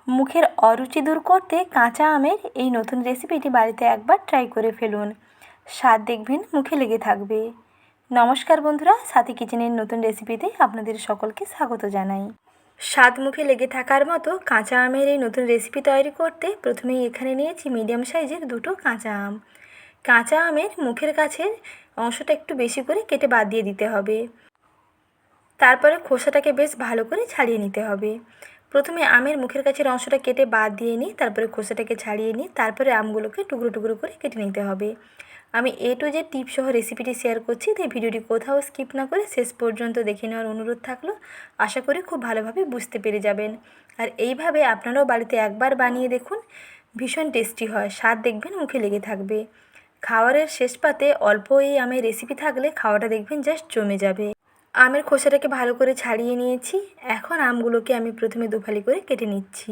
মুখের অরুচি দূর করতে কাঁচা আমের এই নতুন রেসিপিটি বাড়িতে একবার ট্রাই করে ফেলুন। স্বাদ দেখবেন মুখে লেগে থাকবে। নমস্কার বন্ধুরা, সাথী কিচেনের নতুন রেসিপিতে আপনাদের সকলকে স্বাগত জানাই। স্বাদ মুখে লেগে থাকার মতো কাঁচা আমের এই নতুন রেসিপি তৈরি করতে প্রথমেই এখানে নিয়েছি মিডিয়াম সাইজের দুটো কাঁচা আম। কাঁচা আমের মুখের কাছের অংশটা একটু বেশি করে কেটে বাদ দিয়ে দিতে হবে। তারপরে খোসাটাকে বেশ ভালো করে ছাড়িয়ে নিতে হবে। প্রথমে আমের মুখের কাছের অংশটা কেটে বাদ দিয়ে নিই, তারপরে খোসাটাকে ছাড়িয়ে নিই, তারপরে আমগুলোকে টুকরো টুকরো করে কেটে নিতে হবে। আমি A to Z টিপ সহ রেসিপিটি শেয়ার করছি, তাই ভিডিওটি কোথাও স্কিপ না করে শেষ পর্যন্ত দেখে নেওয়ার অনুরোধ থাকলো। আশা করি খুব ভালোভাবে বুঝতে পেরে যাবেন। আর এইভাবে আপনারাও বাড়িতে একবার বানিয়ে দেখুন, ভীষণ টেস্টি হয়, স্বাদ দেখবেন মুখে লেগে থাকবে। খাবারের শেষ পাতে অল্প এই আমের রেসিপি থাকলে খাওয়াটা দেখবেন জাস্ট জমে যাবে। আমের খোসাটাকে ভালো করে ছাড়িয়ে নিয়েছি। এখন আমগুলোকে আমি প্রথমে দুফালি করে কেটে নিচ্ছি।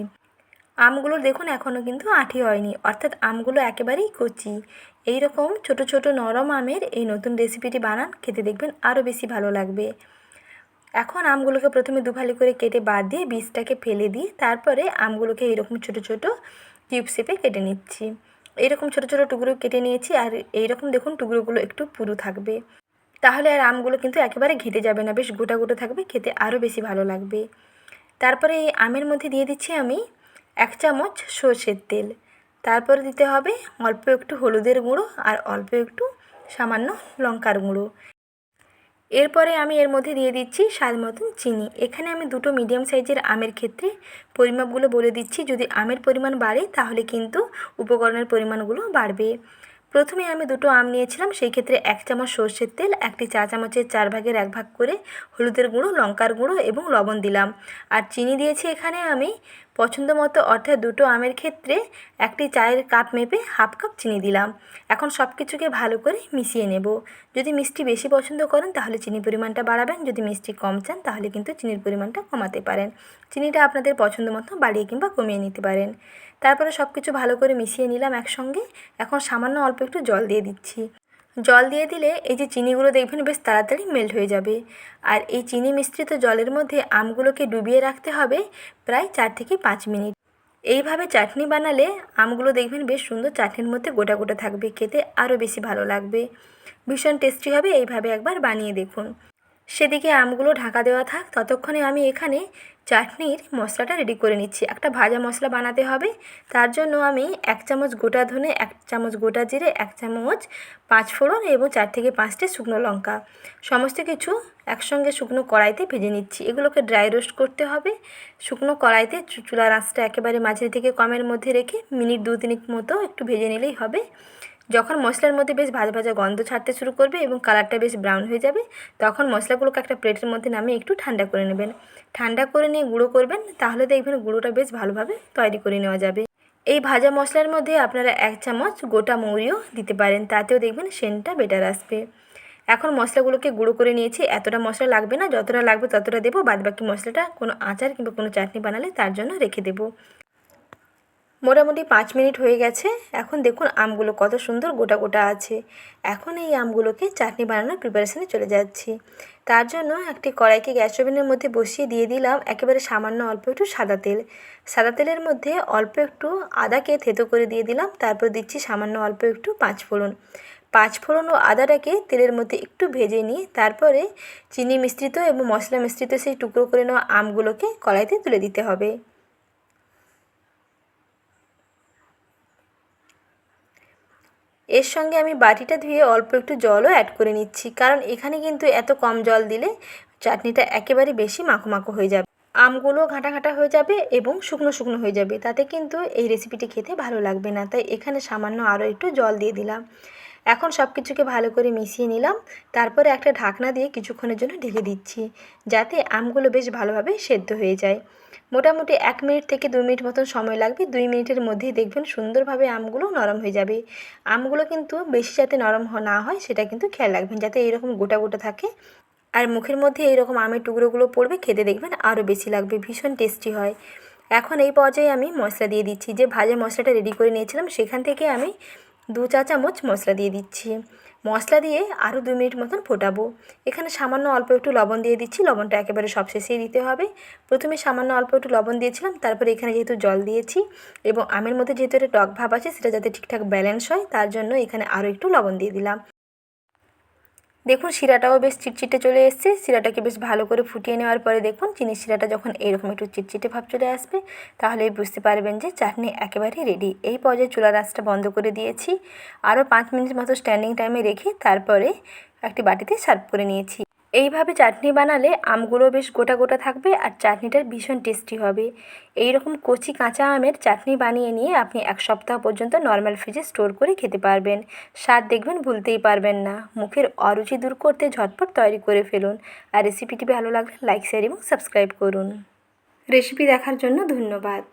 আমগুলো দেখুন এখনও কিন্তু আঁটি হয়নি, অর্থাৎ আমগুলো একেবারেই কচি। এই রকম ছোট ছোট নরম আমের এই নতুন রেসিপিটি বানান, খেতে দেখবেন আরও বেশি ভালো লাগবে। এখন আমগুলোকে প্রথমে দুফালি করে কেটে বাদ দিয়ে বীজটাকে ফেলে দিয়ে তারপরে আমগুলোকে এইরকম ছোট ছোট কিউব শেপে কেটে নিচ্ছি। এইরকম ছোট ছোট টুকরো কেটে নিয়েছি। আর এইরকম দেখুন টুকরোগুলো একটু পুরু থাকবে, তাহলে আর আমগুলো কিন্তু একেবারে ঘেটে যাবে না, বেশ গোটা গোটা থাকবে, খেতে আরও বেশি ভালো লাগবে। তারপরে এই আমের মধ্যে দিয়ে দিচ্ছি আমি 1 চামচ সর্ষের তেল। তারপরে দিতে হবে অল্প একটু হলুদের গুঁড়ো আর অল্প একটু সামান্য লঙ্কার গুঁড়ো। এরপরে আমি এর মধ্যে দিয়ে দিচ্ছি স্বাদ মতন চিনি। এখানে আমি দুটো মিডিয়াম সাইজের আমের ক্ষেত্রে পরিমাপগুলো বলে দিচ্ছি। যদি আমের পরিমাণ বাড়ে তাহলে কিন্তু উপকরণের পরিমাণগুলো বাড়বে। প্রথমে আমি দুটো আম নিয়েছিলাম, সেই ক্ষেত্রে 1 চামচ সর্ষের তেল, 1 চা চামচের 4 ভাগের 1 ভাগ করে হলুদের গুঁড়ো, লঙ্কার গুঁড়ো এবং লবণ দিলাম। আর চিনি দিয়েছি এখানে আমি পছন্দ মতো, অর্থাৎ দুটো আমের ক্ষেত্রে 1 চায়ের কাপ মেপে হাফ কাপ চিনি দিলাম। এখন সব কিছুকে ভালো করে মিশিয়ে নেব। যদি মিষ্টি বেশি পছন্দ করেন তাহলে চিনির পরিমাণটা বাড়াবেন, যদি মিষ্টি কম চান তাহলে কিন্তু চিনির পরিমাণটা কমাতে পারেন। চিনিটা আপনাদের পছন্দ মতো বাড়িয়ে কিংবা কমিয়ে নিতে পারেন। তারপরে সব কিছু ভালো করে মিশিয়ে নিলাম একসঙ্গে। এখন সামান্য অল্প একটু জল দিয়ে দিচ্ছি। জল দিয়ে দিলে এই যে চিনিগুলো দেখবেন বেশ তাড়াতাড়ি মেল্ট হয়ে যাবে। আর এই চিনি মিশ্রিত জলের মধ্যে আমগুলোকে ডুবিয়ে রাখতে হবে প্রায় 4 থেকে 5 মিনিট। এইভাবে চাটনি বানালে আমগুলো দেখবেন বেশ সুন্দর চাটনির মধ্যে গোটা গোটা থাকবে, খেতে আরও বেশি ভালো লাগবে, ভীষণ টেস্টি হবে। এইভাবে একবার বানিয়ে দেখুন। সেদিকে আমগুলো ঢাকা দেওয়া থাক, ততক্ষণে আমি এখানে চাটনির মশলাটা রেডি করে নিচ্ছি। একটা ভাজা মশলা বানাতে হবে। তার জন্য আমি 1 চামচ গোটা ধনে, 1 চামচ গোটা জিরে, 1 চামচ 5 ফোড়ন এবং 4 থেকে 5টি শুকনো লঙ্কা সমস্ত কিছু একসঙ্গে শুকনো কড়াইতে ভেজে নিচ্ছি। এগুলোকে ড্রাই রোস্ট করতে হবে। শুকনো কড়াইতে চুলার আঁচটা একেবারে মাঝারি থেকে কমের মধ্যে রেখে মিনিট 2-3 মতো একটু ভেজে নিলেই হবে। যখন মশলার মধ্যে বেশ ভাজা ভাজা গন্ধ ছাড়তে শুরু করবে এবং কালারটা বেশ ব্রাউন হয়ে যাবে, তখন মশলাগুলোকে একটা প্লেটের মধ্যে নামিয়ে একটু ঠান্ডা করে নেবেন। ঠান্ডা করে নিয়ে গুঁড়ো করবেন, তাহলে দেখবেন গুঁড়োটা বেশ ভালোভাবে তৈরি করে নেওয়া যাবে। এই ভাজা মশলার মধ্যে আপনারা 1 চামচ গোটা মৌরিও দিতে পারেন, তাতেও দেখবেন সেন্টটা বেটার আসবে। এখন মশলাগুলোকে গুঁড়ো করে নিয়েছি। এতটা মশলা লাগবে না, যতটা লাগবে ততটা দেবো। বাদবাকি মশলাটা কোনো আচার কিংবা কোনো চাটনি বানালে তার জন্য রেখে দেবো। মোটামুটি 5 মিনিট হয়ে গেছে। এখন দেখুন আমগুলো কত সুন্দর গোটা গোটা আছে। এখন এই আমগুলোকে চাটনি বানানোর প্রিপারেশনে চলে যাচ্ছি। তার জন্য একটি কড়াইকে গ্যাস ওভেনের মধ্যে বসিয়ে দিয়ে দিলাম একেবারে সামান্য অল্প একটু সাদা তেল। সাদা তেলের মধ্যে অল্প একটু আদাকে থেতো করে দিয়ে দিলাম। তারপর দিচ্ছি সামান্য অল্প একটু 5 ফোড়ন। 5 ফোড়ন ও আদাটাকে তেলের মধ্যে একটু ভেজে নিয়ে তারপরে চিনি মিশ্রিত এবং মশলা মিশ্রিত সেই টুকরো করে নেওয়া আমগুলোকে কড়াইতে তুলে দিতে হবে। এর সঙ্গে আমি বাটিটা ধুয়ে অল্প একটু জলও অ্যাড করে নিচ্ছি, কারণ এখানে কিন্তু এত কম জল দিলে চাটনিটা একেবারে বেশি মাখো মাখো হয়ে যাবে। আমগুলো ঘাঁটা ঘাঁটা হয়ে যাবে এবং শুকনো শুকনো হয়ে যাবে, তাতে কিন্তু এই রেসিপিটি খেতে ভালো লাগবে না। তাই এখানে সামান্য আরও একটু জল দিয়ে দিলাম। এখন সব কিছুকে ভালো করে মিশিয়ে নিলাম। তারপরে একটা ঢাকনা দিয়ে কিছুক্ষণের জন্য ঢেকে দিচ্ছি, যাতে আমগুলো বেশ ভালোভাবে সেদ্ধ হয়ে যায়। মোটামুটি 1 মিনিট থেকে 2 মিনিট মতন সময় লাগবে। 2 মিনিটের মধ্যেই দেখবেন সুন্দরভাবে আমগুলো নরম হয়ে যাবে। আমগুলো কিন্তু বেশি যাতে নরম না হয় সেটা কিন্তু খেয়াল রাখবেন, যাতে এইরকম গোটা গোটা থাকে আর মুখের মধ্যে এইরকম আমের টুকরোগুলো পড়বে, খেতে দেখবেন আরও বেশি লাগবে, ভীষণ টেস্টি হয়। এখন এই পর্যায়ে আমি মশলা দিয়ে দিচ্ছি। যে ভাজা মশলাটা রেডি করে নিয়েছিলাম সেখান থেকে আমি 2 চা চামচ মশলা দিয়ে দিচ্ছি। মশলা দিয়ে আরও 2 মিনিট মতন ফোটাবো। এখানে সামান্য অল্প একটু লবণ দিয়ে দিচ্ছি, লবণটা একেবারে সবশেষেই দিতে হবে। প্রথমে সামান্য অল্প একটু লবণ দিয়েছিলাম, তারপরে এখানে যেহেতু জল দিয়েছি এবং আমের মধ্যে যেহেতু একটা টক ভাব আছে সেটা যাতে ঠিকঠাক ব্যালেন্স হয় তার জন্য এখানে আরও একটু লবণ দিয়ে দিলাম। দেখুন শিরাটাও বেশ চিটচিটে চলে এসেছে। শিরাটাকে বেশ ভালো করে ফুটিয়ে নেওয়ার পরে দেখুন চিনির শিরাটা যখন এরকম একটু চিটচিটে ভাব চলে আসবে তাহলেই বুঝতে পারবেন যে চাটনি একেবারেই রেডি। এই পর্যায়ে চুলার আঁচটা বন্ধ করে দিয়েছি। আরও 5 মিনিট মতো স্ট্যান্ডিং টাইমে রেখে তারপরে একটি বাটিতে সার্ভ করে নিয়েছি। এইভাবে চাটনি বানালে আমগুলো বেশ গোটা গোটা থাকবে আর চাটনিটা ভীষণ টেস্টি হবে। এই রকম কচি কাঁচা আমের চাটনি বানিয়ে নিয়ে আপনি 1 সপ্তাহ পর্যন্ত নর্মাল ফ্রিজে স্টোর করে খেতে পারবেন। স্বাদ দেখবেন ভুলতেই পারবেন না। মুখের অরুচি দূর করতে ঝটপট তৈরি করে ফেলুন। আর রেসিপিটি ভালো লাগলে লাইক, শেয়ার এবং সাবস্ক্রাইব করুন। রেসিপি দেখার জন্য ধন্যবাদ।